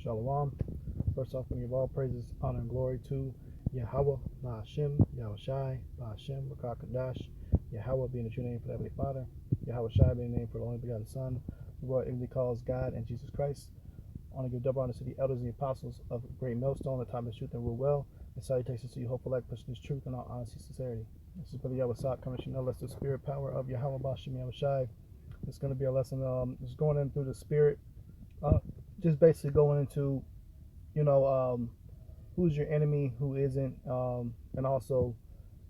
Shalom. First off, we give all praises, honor, and glory to Yahweh, Ba'ashem, Yahweh Shai, Ba'ashem, Rakakadash, Yahweh being the true name for the Heavenly Father, Yahweh Shai being the name for the only begotten Son, who Lord ignorantly calls God and Jesus Christ. I want to give double honor to the elders and the apostles of Great Millstone, the time of truth and rule well, and salutations to you, hopeful like pushing this truth in all honesty and sincerity. This is Brother Yahweh Sop coming to you, no less the spirit power of Yahweh, Ba'ashem, Yahweh Shai. It's going to be a lesson, just going in through the spirit, just basically going into who's your enemy, who isn't, and also,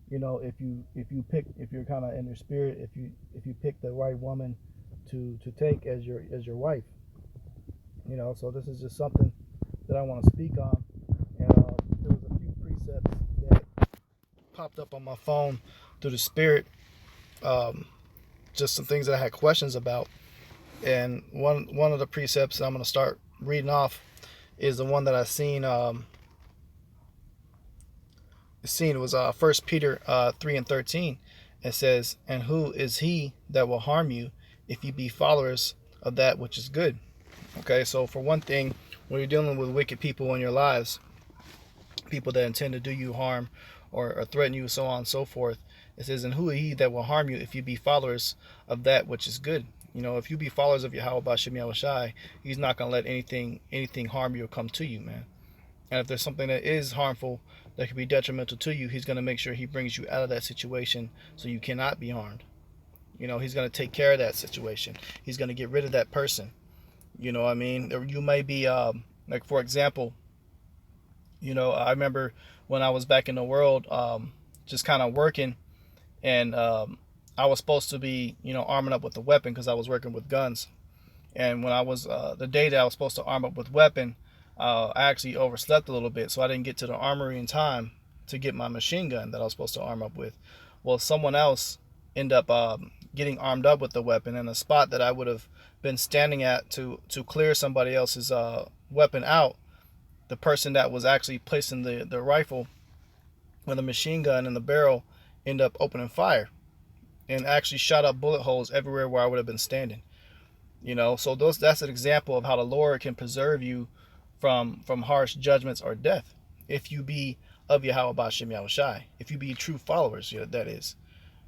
if you're kind of in your spirit, if you pick the right woman to take as your wife, So this is just something that I want to speak on, and there was a few precepts that popped up on my phone through the spirit, just some things that I had questions about, and one of the precepts that I'm going to start reading off is the one that I seen. It was 1 Peter 3:13. It says, "And who is he that will harm you if you be followers of that which is good?" Okay, so for one thing, when you're dealing with wicked people in your lives, people that intend to do you harm or threaten you, so on and so forth, it says, "And who is he that will harm you if you be followers of that which is good?" If you be followers of Yahweh Ba'ashem Yahweh Shai, he's not going to let anything harm you or come to you, man. And if there's something that is harmful, that could be detrimental to you, he's going to make sure he brings you out of that situation so you cannot be harmed. He's going to take care of that situation. He's going to get rid of that person. You know what I mean? You may be, like, for example, I remember when I was back in the world, just kind of working, and I was supposed to be, arming up with a weapon because I was working with guns. And when I was, the day that I was supposed to arm up with weapon, I actually overslept a little bit, so I didn't get to the armory in time to get my machine gun that I was supposed to arm up with. Well, someone else ended up getting armed up with the weapon, and the spot that I would have been standing at to clear somebody else's weapon out, the person that was actually placing the rifle with the machine gun in the barrel ended up opening fire and actually shot up bullet holes everywhere where I would have been standing. So that's an example of how the Lord can preserve you from harsh judgments or death, if you be of Yahweh Ba'ashem Yahweh Shai, if you be true followers, that is.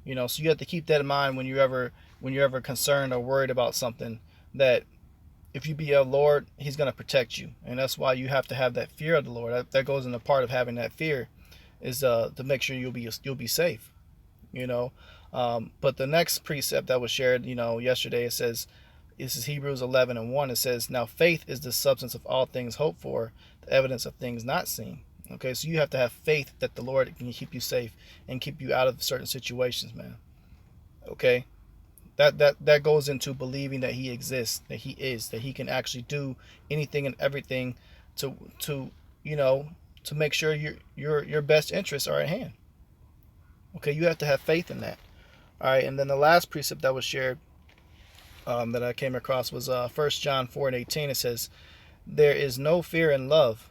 So you have to keep that in mind when you're ever concerned or worried about something, that if you be of Lord, he's going to protect you. And that's why you have to have that fear of the Lord. That goes in the part of having that fear, is to make sure you'll be safe. But the next precept that was shared, yesterday, it says, this is Hebrews 11:1. It says, "Now faith is the substance of all things hoped for, the evidence of things not seen." Okay, so you have to have faith that the Lord can keep you safe and keep you out of certain situations, man. Okay, that goes into believing that he exists, that he is, that he can actually do anything and everything to make sure your best interests are at hand. Okay, you have to have faith in that. All right, and then the last precept that was shared, that I came across, was 1 John 4:18. It says, "There is no fear in love,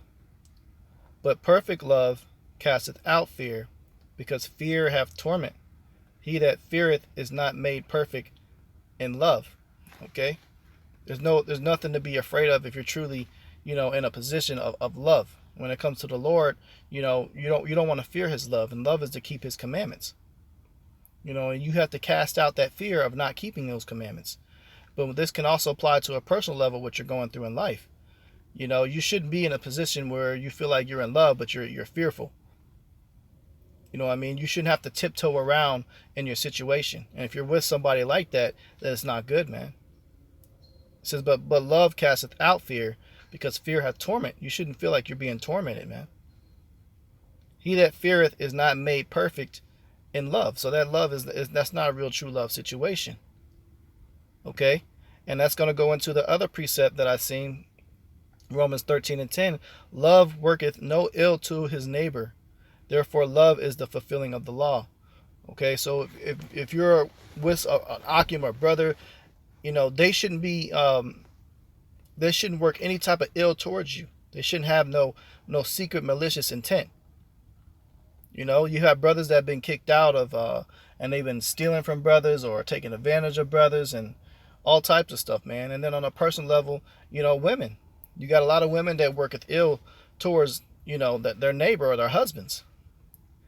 but perfect love casteth out fear, because fear hath torment. He that feareth is not made perfect in love." Okay? There's nothing to be afraid of if you're truly, in a position of love. When it comes to the Lord, you don't want to fear his love, and love is to keep his commandments. And you have to cast out that fear of not keeping those commandments. But this can also apply to a personal level, what you're going through in life. You shouldn't be in a position where you feel like you're in love, but you're fearful. You know what I mean? You shouldn't have to tiptoe around in your situation. And if you're with somebody like that, then it's not good, man. It says, but love casteth out fear, because fear hath torment. You shouldn't feel like you're being tormented, man. He that feareth is not made perfect in love. So that love that's not a real true love situation. Okay? And that's going to go into the other precept that I've seen, Romans 13:10. "Love worketh no ill to his neighbor. Therefore love is the fulfilling of the law." Okay, so if you're with an Akim or brother, they shouldn't be, they shouldn't work any type of ill towards you. They shouldn't have no secret malicious intent. You have brothers that have been kicked out of, and they've been stealing from brothers or taking advantage of brothers and all types of stuff, man. And then on a personal level, women. You got a lot of women that worketh ill towards, that their neighbor or their husbands.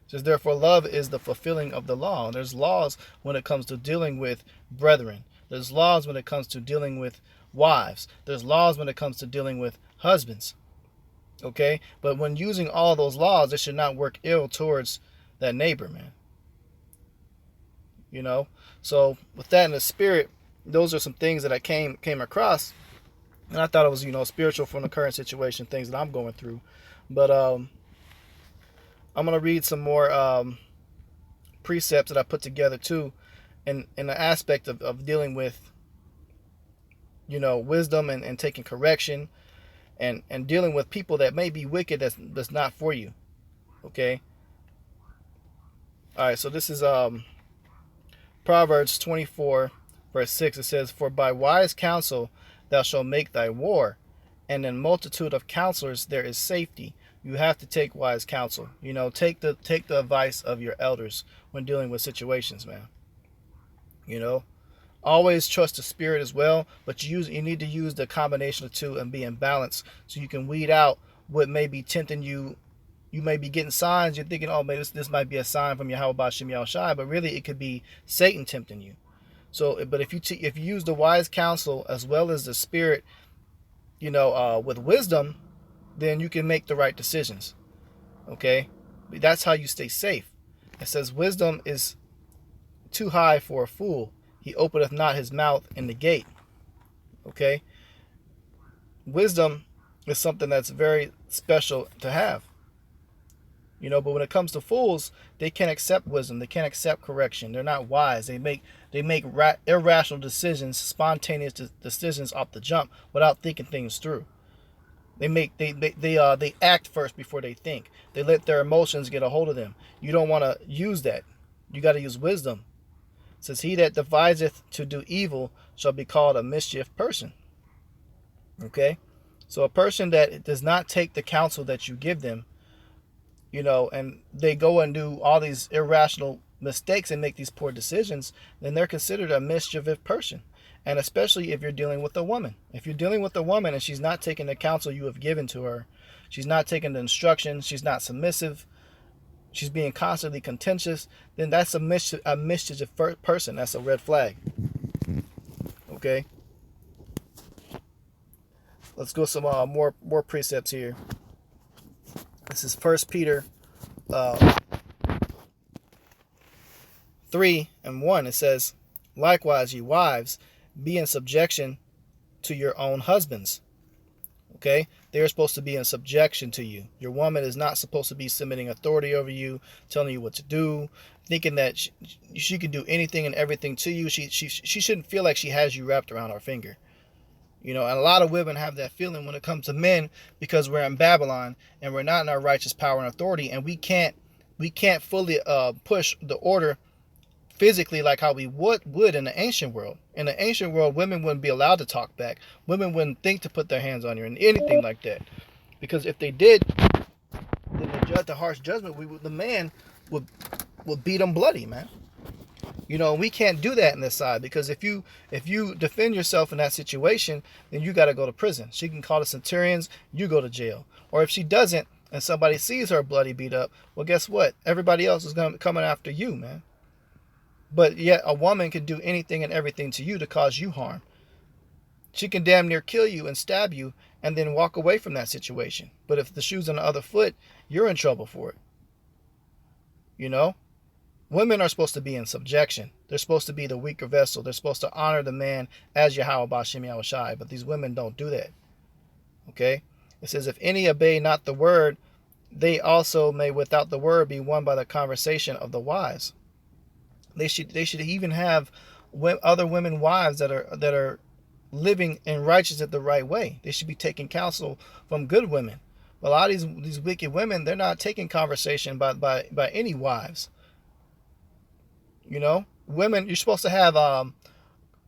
It says, therefore, love is the fulfilling of the law. And there's laws when it comes to dealing with brethren. There's laws when it comes to dealing with wives. There's laws when it comes to dealing with husbands. Okay? But when using all those laws, it should not work ill towards that neighbor, man. So with that in the spirit, those are some things that I came across, and I thought it was spiritual from the current situation, things that I'm going through. But I'm gonna read some more precepts that I put together too, in the aspect of dealing with wisdom and taking correction, and dealing with people that may be wicked, that's not for you. Okay. All right. So this is Proverbs 24, verse 6. It says, "For by wise counsel thou shalt make thy war, and in multitude of counselors there is safety." You have to take wise counsel. Take the advice of your elders when dealing with situations, man. Always trust the spirit as well, but you need to use the combination of two and be in balance, so you can weed out what may be tempting you. You may be getting signs. You're thinking, oh, maybe this might be a sign from Yahweh Ba'Shem Yahushai, but really it could be Satan tempting you. So, but if you use the wise counsel as well as the spirit, with wisdom, then you can make the right decisions. Okay, that's how you stay safe. It says, wisdom is too high for a fool. He openeth not his mouth in the gate. Okay, wisdom is something that's very special to have. But when it comes to fools, they can't accept wisdom. They can't accept correction. They're not wise. They make irrational decisions, spontaneous decisions off the jump without thinking things through. They act first before they think. They let their emotions get a hold of them. You don't want to use that. You got to use wisdom. It says, "He that deviseth to do evil shall be called a mischief person." Okay, so a person that does not take the counsel that you give them, and they go and do all these irrational mistakes and make these poor decisions, then they're considered a mischievous person. And especially if you're dealing with a woman. If you're dealing with a woman and she's not taking the counsel you have given to her, she's not taking the instructions, she's not submissive, she's being constantly contentious, then that's a mischievous person. That's a red flag. Okay? Let's go some more precepts here. This is 1 Peter 3:1. It says, "Likewise, ye wives, be in subjection to your own husbands." Okay? They're supposed to be in subjection to you. Your woman is not supposed to be submitting authority over you, telling you what to do, thinking that she can do anything and everything to you. She shouldn't feel like she has you wrapped around her finger. And a lot of women have that feeling when it comes to men, because we're in Babylon and we're not in our righteous power and authority, and we can't fully push the order physically like how we would in the ancient world. In the ancient world, women wouldn't be allowed to talk back. Women wouldn't think to put their hands on you and anything like that, because if they did, then the harsh judgment, the man would beat them bloody, man. We can't do that in this side, because if you defend yourself in that situation, then you got to go to prison. She can call the centurions, you go to jail. Or if she doesn't and somebody sees her bloody beat up, well, guess what? Everybody else is going to be coming after you, man. But yet a woman can do anything and everything to you to cause you harm. She can damn near kill you and stab you and then walk away from that situation. But if the shoe's on the other foot, you're in trouble for it. Women are supposed to be in subjection. They're supposed to be the weaker vessel. They're supposed to honor the man as Yahweh Ba'Shem Yahushai. But these women don't do that. Okay? It says, "If any obey not the word, they also may without the word be won by the conversation of the wise." They should even have other women wives that are living in righteousness the right way. They should be taking counsel from good women. But a lot of these wicked women, they're not taking conversation by any wives. Women, you're supposed to have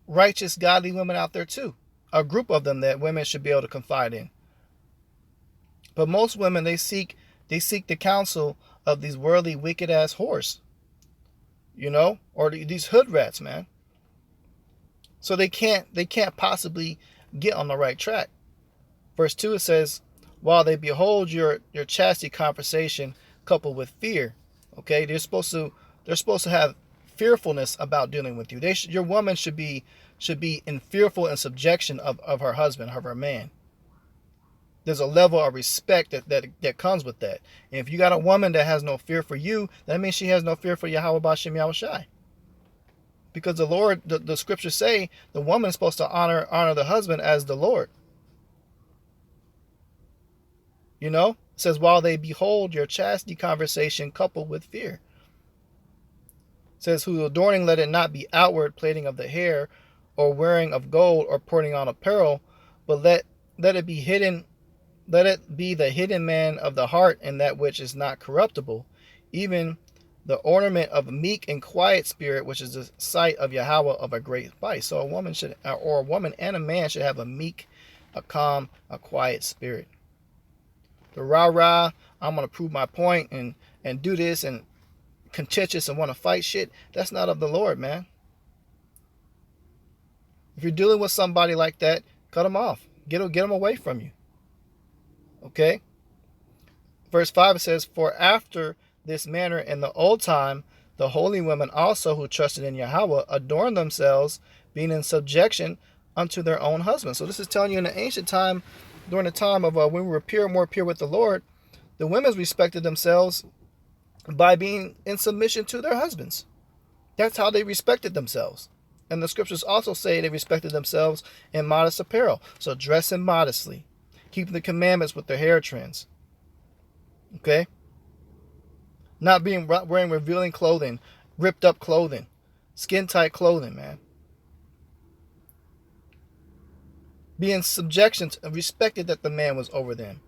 righteous, godly women out there too. A group of them that women should be able to confide in. But most women, they seek the counsel of these worldly, wicked ass whores. Or these hood rats, man. So they can't possibly get on the right track. Verse 2, it says, while they behold your chastity conversation coupled with fear. Okay, they're supposed to have fearfulness about dealing with you. Your woman should be in fearful and subjection of her husband, of her man. There's a level of respect that comes with that. And if you got a woman that has no fear for you, that means she has no fear for Yahweh Bashem Yahushai. Because the Lord, the scriptures say the woman is supposed to honor the husband as the Lord. You know, it says, while they behold your chastity conversation coupled with fear. It says, whose adorning let it not be outward plaiting of the hair, or wearing of gold, or putting on apparel, but let it be hidden. Let it be the hidden man of the heart, and that which is not corruptible, even the ornament of a meek and quiet spirit, which is the sight of Yahweh of a great price. So a woman and a man should have a meek, a calm, a quiet spirit. The rah-rah, I'm going to prove my point and do this and contentious and want to fight shit, that's not of the Lord, man. If you're dealing with somebody like that, cut them off. Get them away from you. Okay? Verse 5 says, for after this manner in the old time, the holy women also who trusted in Yahweh adorned themselves, being in subjection unto their own husbands. So this is telling you in the ancient time, during the time of when we were more pure with the Lord, the women respected themselves by being in submission to their husbands. That's how they respected themselves. And the scriptures also say they respected themselves in modest apparel. So dressing modestly, keeping the commandments with their hair trends. Okay? Not wearing revealing clothing, ripped up clothing, skin tight clothing, man. Be in subjection and respected that the man was over them.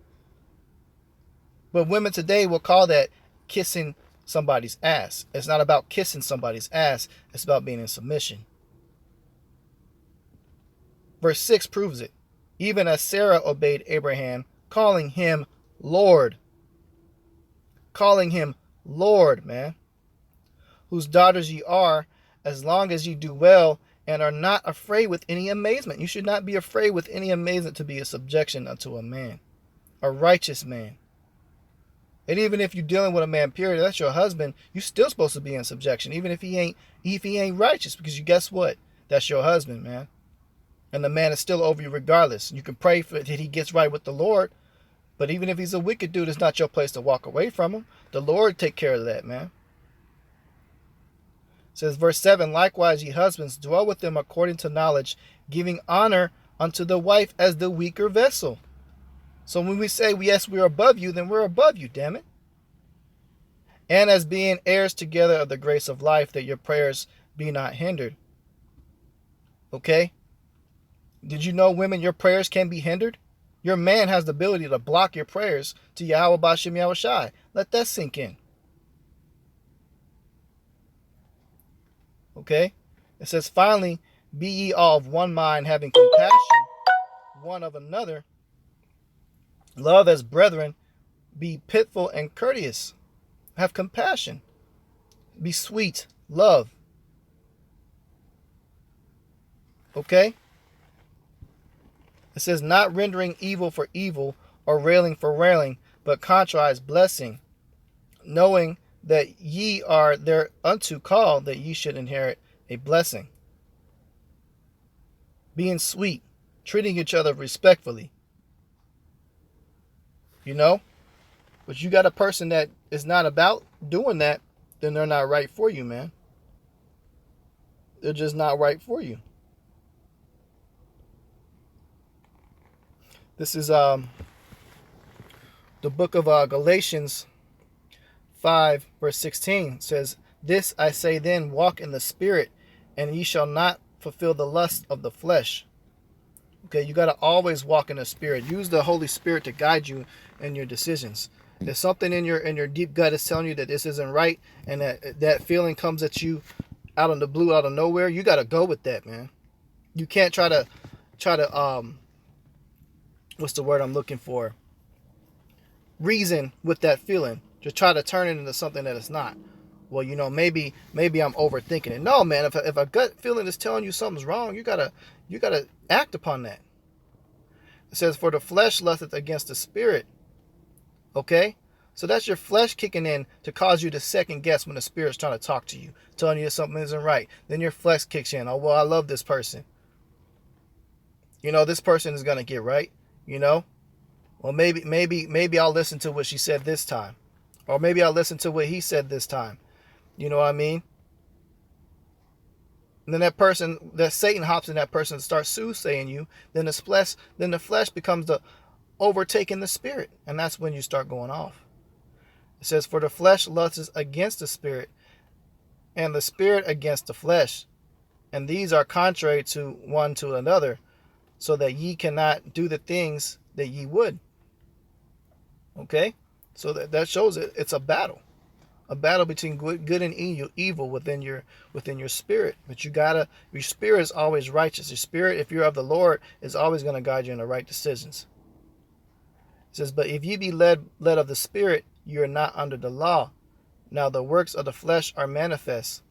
But women today will call that kissing somebody's ass. It's not about kissing somebody's ass. It's about being in submission. Verse 6 proves it. Even as Sarah obeyed Abraham, calling him Lord. Calling him Lord, man. Whose daughters ye are, as long as ye do well, and are not afraid with any amazement. You should not be afraid with any amazement to be a subjection unto a man, a righteous man. And even if you're dealing with a man, period, that's your husband, you're still supposed to be in subjection, even if he ain't righteous, because you guess what? That's your husband, man. And the man is still over you regardless. You can pray for that he gets right with the Lord, but even if he's a wicked dude, it's not your place to walk away from him. The Lord take care of that, man. It says, verse 7, likewise, ye husbands, dwell with them according to knowledge, giving honor unto the wife as the weaker vessel. So when we say, yes, we're above you, then we're above you, damn it. And as being heirs together of the grace of life, that your prayers be not hindered. Okay? Did you know, women, your prayers can be hindered? Your man has the ability to block your prayers to Yahweh Bashem Yahushai. Let that sink in. Okay? It says, finally, be ye all of one mind, having compassion one of another. Love as brethren. Be pitiful and courteous. Have compassion. Be sweet. Love. Okay? It says, not rendering evil for evil, or railing for railing, but contraries blessing, knowing that ye are thereunto called, that ye should inherit a blessing. Being sweet, treating each other respectfully. You know? But you got a person that is not about doing that, then they're not right for you, man. They're just not right for you. This is the book of Galatians 5, verse 16. It says, this I say then, walk in the spirit, and ye shall not fulfill the lust of the flesh. Okay, you got to always walk in the spirit. Use the Holy Spirit to guide you in your decisions. There's something in your deep gut is telling you that this isn't right, and that feeling comes at you out of the blue, out of nowhere. You got to go with that, man. You can't try to what's the word I'm looking for? Reason with that feeling. Just try to turn it into something that it's not. Well, you know, maybe I'm overthinking it. No, man. If a gut feeling is telling you something's wrong, you gotta act upon that. It says, for the flesh lusteth against the spirit. Okay? So that's your flesh kicking in to cause you to second guess when the spirit's trying to talk to you, telling you that something isn't right. Then your flesh kicks in. Oh, well, I love this person. This person is going to get right. Well, maybe I'll listen to what she said this time. Or maybe I'll listen to what he said this time. You know what I mean? And then that Satan hops in that person and starts soothsaying you. Then the flesh becomes the overtaking the spirit. And that's when you start going off. It says, for the flesh lusts against the spirit, and the spirit against the flesh. And these are contrary to one to another, so that ye cannot do the things that ye would. Okay? So that shows it's a battle. A battle between good and evil within your spirit. But your spirit is always righteous. Your spirit, if you're of the Lord, is always going to guide you in the right decisions. It says, but if ye be led of the spirit, you are not under the law. Now the works of the flesh are manifest,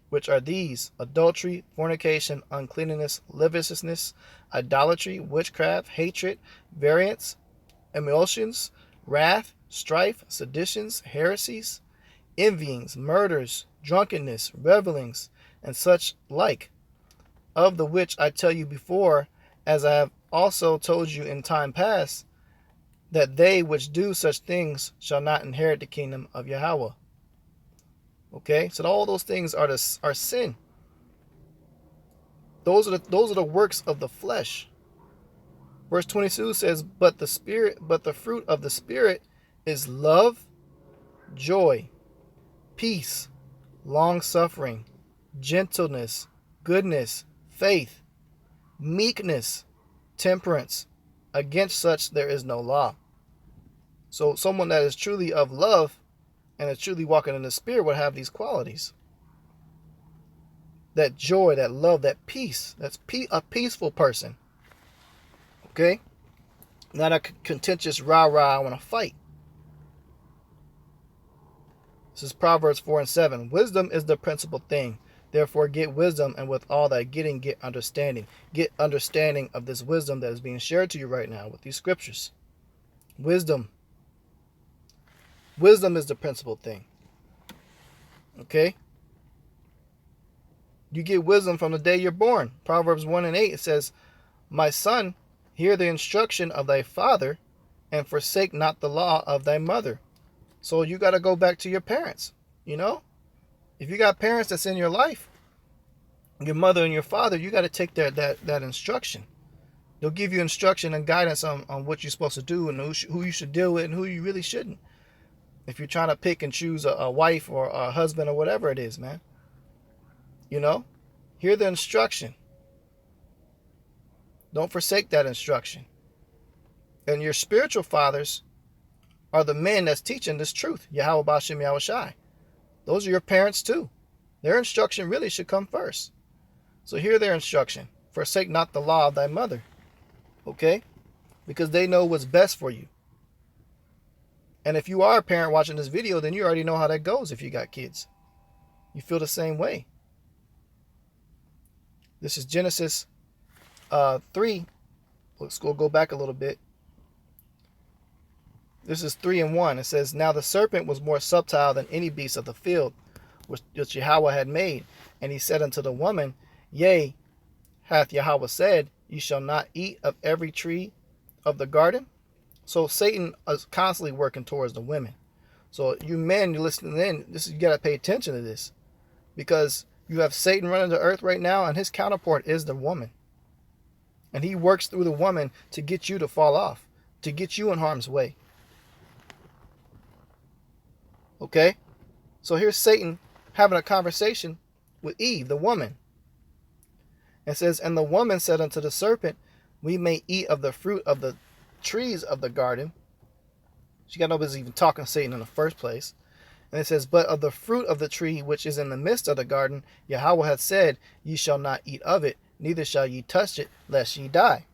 which are these: adultery, fornication, uncleanness, lasciviousness, idolatry, witchcraft, hatred, variance, emulations, wrath, strife, seditions, heresies, envyings, murders, drunkenness, revelings, and such like, of the which I tell you before, as I have also told you in time past, that they which do such things shall not inherit the kingdom of Yahweh. Okay, so all those things are sin. Those are the works of the flesh. Verse 22 says, but the fruit of the Spirit is love, joy, peace, long-suffering, gentleness, goodness, faith, meekness, temperance. Against such there is no law. So someone that is truly of love and is truly walking in the Spirit would have these qualities. That joy, that love, that peace. That's a peaceful person. Okay? Not a contentious rah-rah, I want to fight. This is Proverbs 4:7. Wisdom is the principal thing. Therefore get wisdom, and with all thy getting, get understanding. Get understanding of this wisdom that is being shared to you right now with these scriptures. Wisdom. Wisdom is the principal thing. Okay? You get wisdom from the day you're born. Proverbs 1:8, it says, my son, hear the instruction of thy father, and forsake not the law of thy mother. So you got to go back to your parents. If you got parents that's in your life, your mother and your father, you got to take that instruction. They'll give you instruction and guidance on what you're supposed to do and who you should deal with and who you really shouldn't. If you're trying to pick and choose a wife or a husband or whatever it is, man. Hear the instruction. Don't forsake that instruction. And your spiritual fathers are the men that's teaching this truth. Yahweh Ba'ashem Yahweh Shai. Those are your parents too. Their instruction really should come first. So hear their instruction. Forsake not the law of thy mother. Okay? Because they know what's best for you. And if you are a parent watching this video, then you already know how that goes if you got kids. You feel the same way. This is Genesis 3. Let's go back a little bit. This is 3:1. It says, now the serpent was more subtle than any beast of the field, which Yahweh had made. And he said unto the woman, yea, hath Yahweh said, ye shall not eat of every tree of the garden? So Satan is constantly working towards the women. So you men, you're listening in, you got to pay attention to this. Because you have Satan running the earth right now, and his counterpart is the woman. And he works through the woman to get you to fall off, to get you in harm's way. Okay? So here's Satan having a conversation with Eve, the woman. It says, and the woman said unto the serpent, we may eat of the fruit of the trees of the garden. She got no business even talking to Satan in the first place. And it says, but of the fruit of the tree which is in the midst of the garden, Yahweh hath said, ye shall not eat of it, neither shall ye touch it, lest ye die.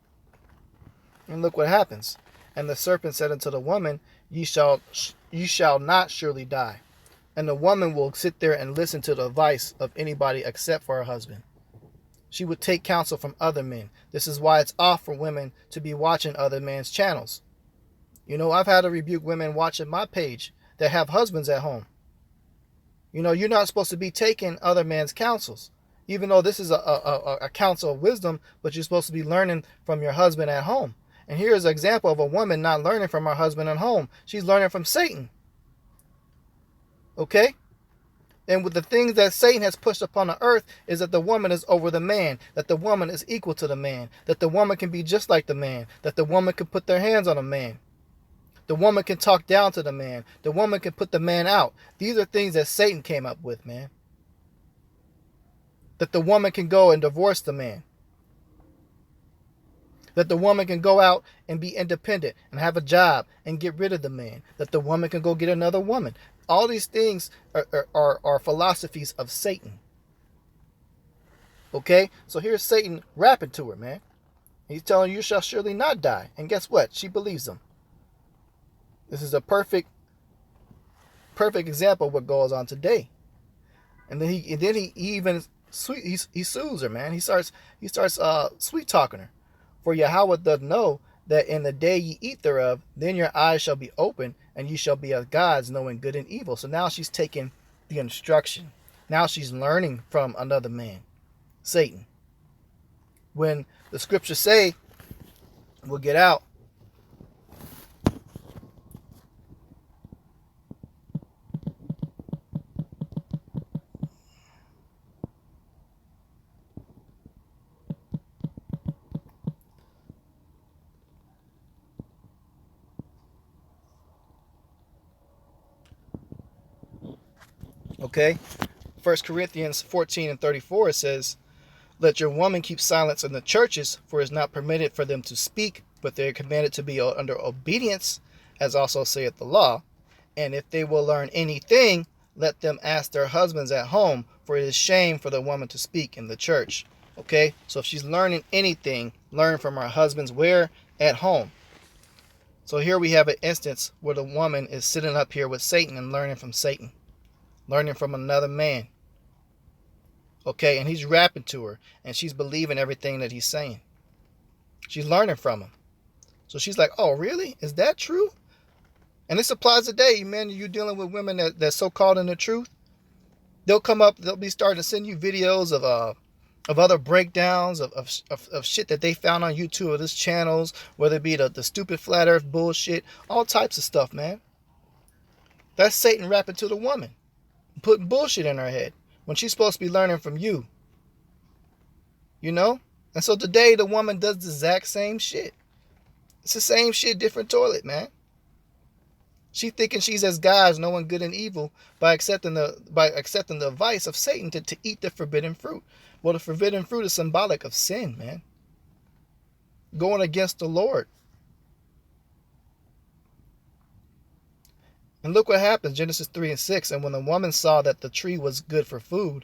And look what happens. And the serpent said unto the woman, ye shall not surely die. And the woman will sit there and listen to the advice of anybody except for her husband. She would take counsel from other men. This is why it's off for women to be watching other men's channels. You know, I've had to rebuke women watching my page that have husbands at home. You know, you're not supposed to be taking other men's counsels, even though this is a counsel of wisdom, but you're supposed to be learning from your husband at home. And here's an example of a woman not learning from her husband at home. She's learning from Satan. Okay? And with the things that Satan has pushed upon the earth is that the woman is over the man, that the woman is equal to the man, that the woman can be just like the man, that the woman can put their hands on a man. The woman can talk down to the man. The woman can put the man out. These are things that Satan came up with, man. That the woman can go and divorce the man. That the woman can go out and be independent and have a job and get rid of the man. That the woman can go get another woman. All these things are philosophies of Satan. Okay? So here's Satan rapping to her, man. He's telling you shall surely not die. And guess what? She believes him. This is a perfect example of what goes on today. And then he even he sues her, man. He starts sweet talking her. For Yahweh doth know that in the day ye eat thereof, then your eyes shall be open, and ye shall be as gods, knowing good and evil. So now she's taking the instruction. Now she's learning from another man, Satan. When the scriptures say, we'll get out, okay? 1 Corinthians 14:34 says, let your woman keep silence in the churches, for it is not permitted for them to speak, but they are commanded to be under obedience, as also saith the law. And if they will learn anything, let them ask their husbands at home, for it is shame for the woman to speak in the church. Okay, so if she's learning anything, learn from her husbands where? At home. So here we have an instance where the woman is sitting up here with Satan and learning from Satan. Learning from another man. Okay, and he's rapping to her, and she's believing everything that he's saying. She's learning from him. So she's like, oh, really? Is that true? And this applies today, man. You're dealing with women that's so caught in the truth. They'll come up, they'll be starting to send you videos of other breakdowns of shit that they found on YouTube or this channels, whether it be the stupid flat earth bullshit, all types of stuff, man. That's Satan rapping to the woman, putting bullshit in her head when she's supposed to be learning from you. You know? And so today the woman does the exact same shit. It's the same shit, different toilet, man. She thinking she's as gods, knowing good and evil, by accepting the advice of Satan to eat the forbidden fruit. Well, the forbidden fruit is symbolic of sin, man. Going against the Lord. And look what happens, Genesis 3:6. And when the woman saw that the tree was good for food,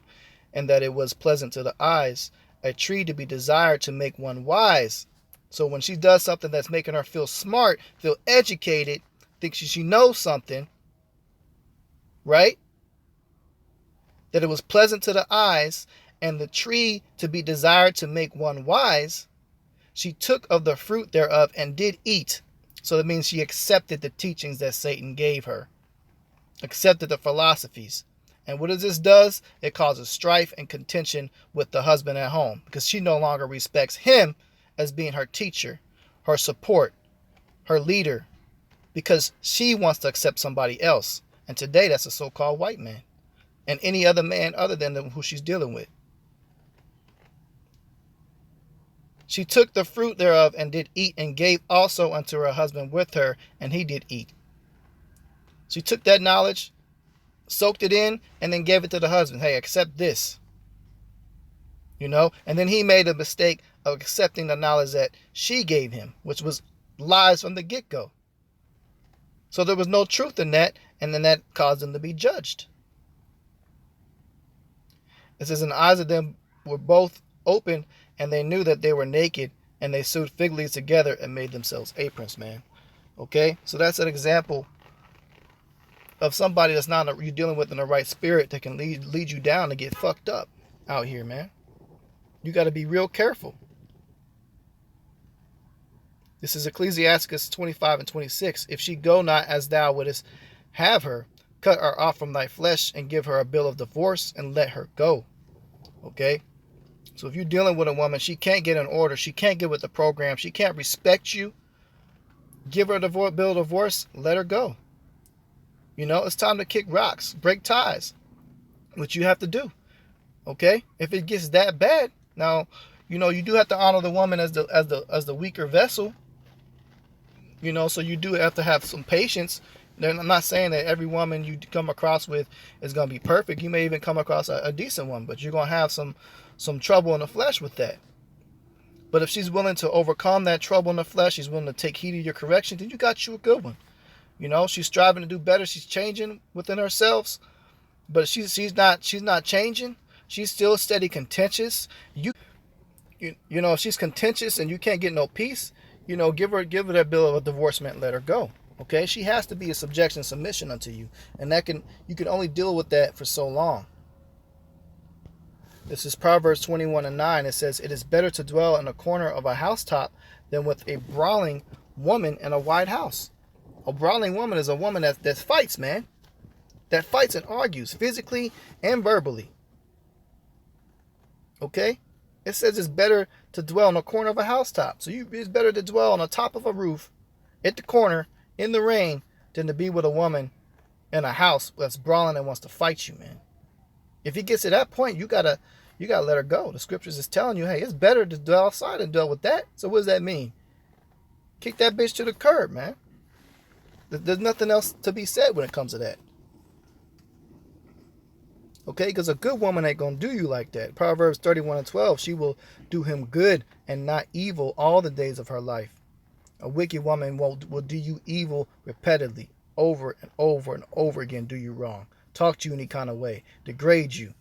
and that it was pleasant to the eyes, a tree to be desired to make one wise. So when she does something that's making her feel smart, feel educated, think she knows something, right? That it was pleasant to the eyes, and the tree to be desired to make one wise, she took of the fruit thereof and did eat. So that means she accepted the teachings that Satan gave her, accepted the philosophies. And what this does, it causes strife and contention with the husband at home, because she no longer respects him as being her teacher, her support, her leader, because she wants to accept somebody else. And today that's a so-called white man and any other man other than who she's dealing with. She took the fruit thereof and did eat, and gave also unto her husband with her, and he did eat. She took that knowledge, soaked it in, and then gave it to the husband. Hey, accept this. You know, and then he made a mistake of accepting the knowledge that she gave him, which was lies from the get-go. So there was no truth in that, and then that caused them to be judged. It says, and the eyes of them were both open, and they knew that they were naked, and they sewed fig leaves together and made themselves aprons, man. Okay? So that's an example of somebody that's not you're dealing with in the right spirit that can lead you down to get fucked up out here, man. You got to be real careful. This is Ecclesiastes 25 and 26. If she go not as thou wouldest have her, cut her off from thy flesh and give her a bill of divorce and let her go. Okay? So if you're dealing with a woman, she can't get an order. She can't get with the program. She can't respect you. Give her a bill of divorce. Let her go. You know, it's time to kick rocks, break ties, which you have to do. Okay? If it gets that bad, now, you know, you do have to honor the woman as the weaker vessel. You know, so you do have to have some patience. I'm not saying that every woman you come across with is going to be perfect. You may even come across a decent one, but you're going to have some trouble in the flesh with that. But if she's willing to overcome that trouble in the flesh, she's willing to take heed of your correction, then you got you a good one. You know, she's striving to do better. She's changing within herself, but she's not changing. She's still steady contentious. You know, if she's contentious and you can't get no peace, you know, give her that bill of divorcement, let her go. Okay, she has to be a subjection and submission unto you, and you can only deal with that for so long. This is Proverbs 21 and 9. It says, "It is better to dwell in a corner of a housetop than with a brawling woman in a wide house." A brawling woman is a woman that fights, man. That fights and argues physically and verbally. Okay? It says it's better to dwell in a corner of a housetop. So it's better to dwell on the top of a roof, at the corner, in the rain, than to be with a woman in a house that's brawling and wants to fight you, man. If it gets to that point, you gotta let her go. The scriptures is telling you, hey, it's better to dwell outside and deal with that. So what does that mean? Kick that bitch to the curb, man. There's nothing else to be said when it comes to that. Okay, because a good woman ain't going to do you like that. Proverbs 31 and 12, she will do him good and not evil all the days of her life. A wicked woman will do you evil repeatedly, over and over and over again, do you wrong. Talk to you any kind of way. Degrade you.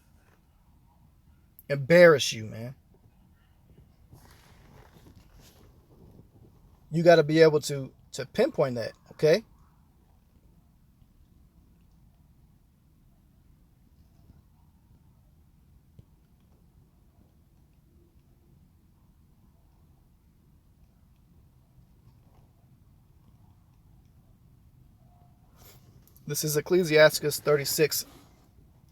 Embarrass you, man. You got to be able to pinpoint that, okay? This is Ecclesiastes 36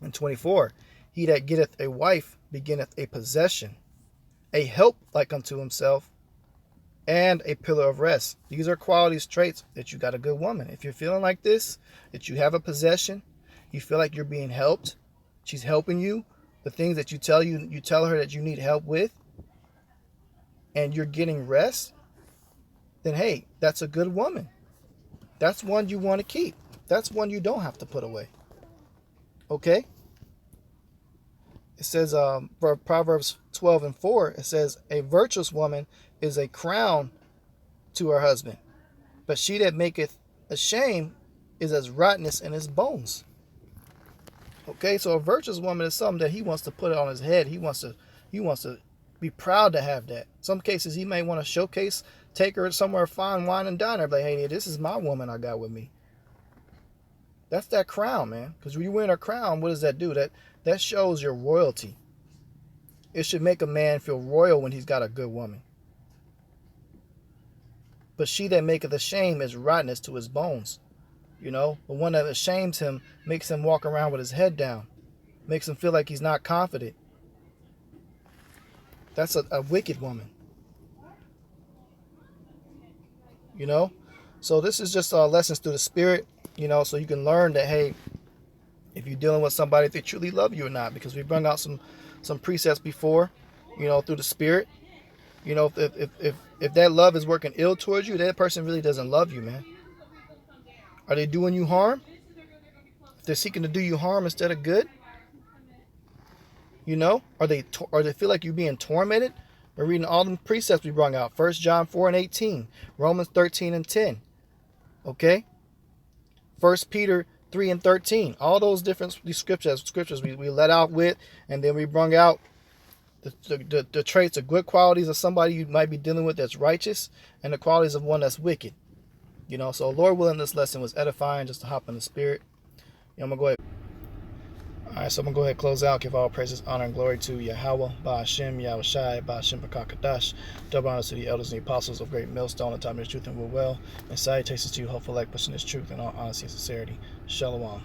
and 24. He that getteth a wife beginneth a possession, a help like unto himself, and a pillar of rest. These are qualities, traits that you got a good woman. If you're feeling like this, that you have a possession, you feel like you're being helped, she's helping you, the things that you tell her that you need help with, and you're getting rest, then hey, that's a good woman. That's one you want to keep. That's one you don't have to put away. Okay? It says, for Proverbs 12 and 4, it says, a virtuous woman is a crown to her husband, but she that maketh ashamed is as rottenness in his bones. Okay, so a virtuous woman is something that he wants to put on his head. He wants to be proud to have that. Some cases he may want to showcase, take her somewhere fine wine and dine her, like, hey, this is my woman I got with me. That's that crown, man. Because when you wear a crown, what does that do? That shows your royalty. It should make a man feel royal when he's got a good woman. But she that maketh ashamed is rottenness to his bones. You know, the one that ashames him makes him walk around with his head down. Makes him feel like he's not confident. That's a wicked woman. You know? So this is just lessons through the spirit. You know, so you can learn that, hey, if you're dealing with somebody, if they truly love you or not, because we brought out some precepts before, you know, through the spirit. You know, if that love is working ill towards you, that person really doesn't love you, man. Are they doing you harm? If they're seeking to do you harm instead of good, you know, or they feel like you're being tormented. We're reading all the precepts we brought out. 1 John 4 and 18, Romans 13 and 10. Okay. 1 Peter 3 and 13. All those different scriptures we let out with, and then we brought out the traits, the good qualities of somebody you might be dealing with that's righteous, and the qualities of one that's wicked. You know, so Lord willing, this lesson was edifying, just to hop in the spirit. I'm going to go ahead. All right, so I'm going to go ahead and close out. Give all praises, honor, and glory to Yahweh, Ba'ashem, Yahushai, Ba'ashem, Bakakadash. Double honors to the elders and the apostles of Great Millstone, on time of his truth and will well. And salutations to you, hopeful like pushing this truth in all honesty and sincerity. Shalom.